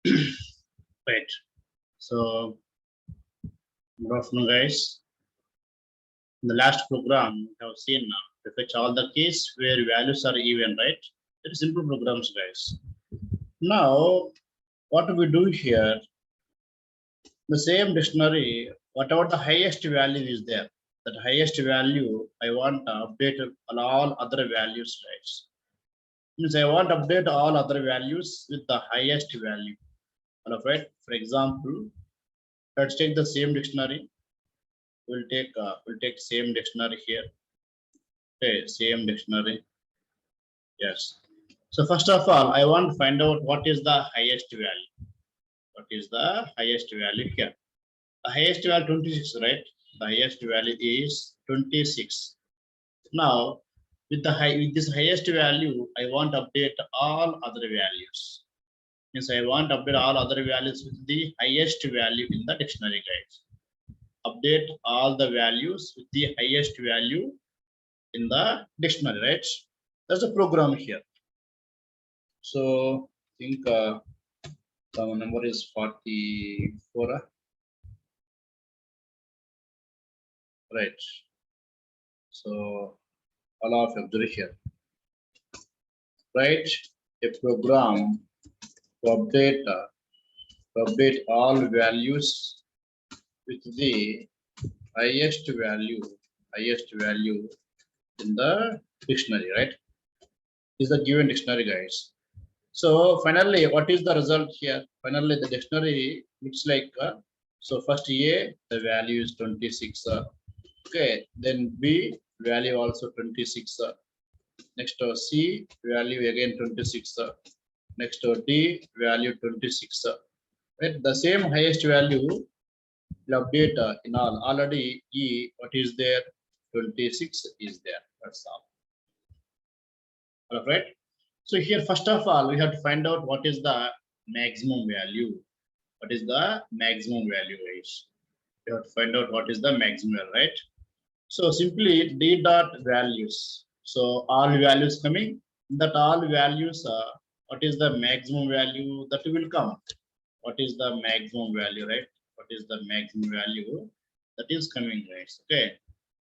Right. So, good afternoon, guys. In the last program, we have seen to fetch all the keys where values are even, right? Very simple programs, guys. Now, what we do here, the same dictionary, whatever the highest value is there, that highest value, I want to update on all other values, guys. Means I want to update all other values with the highest value. All of it. For example, let's take the same dictionary. We'll take same dictionary here. Okay, same dictionary. Yes. So first of all, I want to find out what is the highest value. What is the highest value here? The highest value 26, right? The highest value is 26. Now, with this highest value, I want to update all other values. Means I want to update all other values with the highest value in the dictionary, guys. Update all the values with the highest value in the dictionary, right? There's a program here. So I think the number is 44. Right. So all of observe here. Write a program to update all values with the highest value in the dictionary, right? Is the given dictionary, guys. So finally, what is the result here? Finally, the dictionary looks like so first A, the value is 26. Okay, then B value also 26. Next C value again 26. Next D value 26. Right, the same highest value will update in all. Already E, what is there? 26 is there. That's all. All right. So here, first of all, we have to find out what is the maximum value. What is the maximum value, guys? We have to find out what is the maximum value, right? So simply d dot values. So all values coming. That all values. What is the maximum value that will come? What is the maximum value, right? What is the maximum value that is coming, guys? Okay.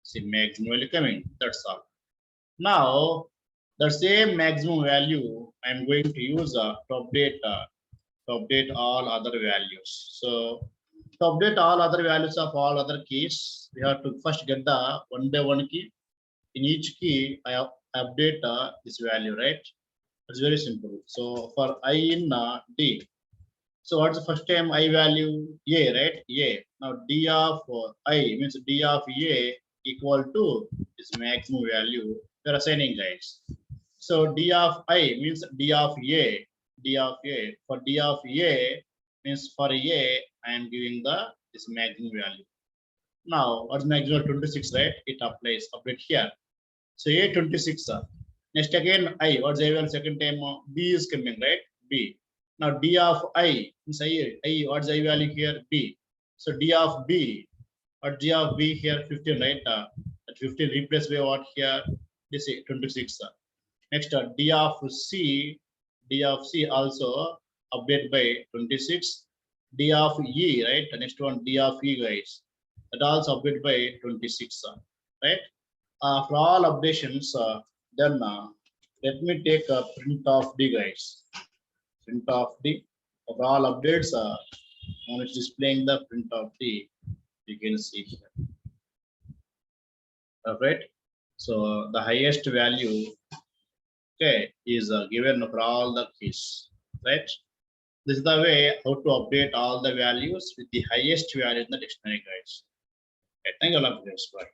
See, maximum value coming. That's all. Now, the same maximum value I'm going to use to update all other values. So to update all other values of all other keys, we have to first get the one by one key. In each key, I update this value, right? It's very simple. So for I in D, so what's the first time I value? A, right? A. Now D of I means D of A equal to this maximum value we're assigning, guys. So D of I means D of A. D of A. For D of A means for A, I am giving this maximum value. Now, what's maximum 26, right? It applies update here. So A 26. Next again I. What's I value second time? B is coming, right? B. Now D of I means I. What's I value here? B. So D of B. What D of B here? 15, right? At 15 replaced by what here? This is 26. Next, D of C also update by 26. D of E, right? The next one, D of E, guys. That also update by 26, right? For all updations, then let me take a print of D, guys. Print of D. For all updates, now it's displaying the print of D. You can see here. All right. So the highest value, okay, is given for all the keys, right? This is the way how to update all the values with the highest value in the dictionary, guys. Okay, thank you a lot, guys. Bye.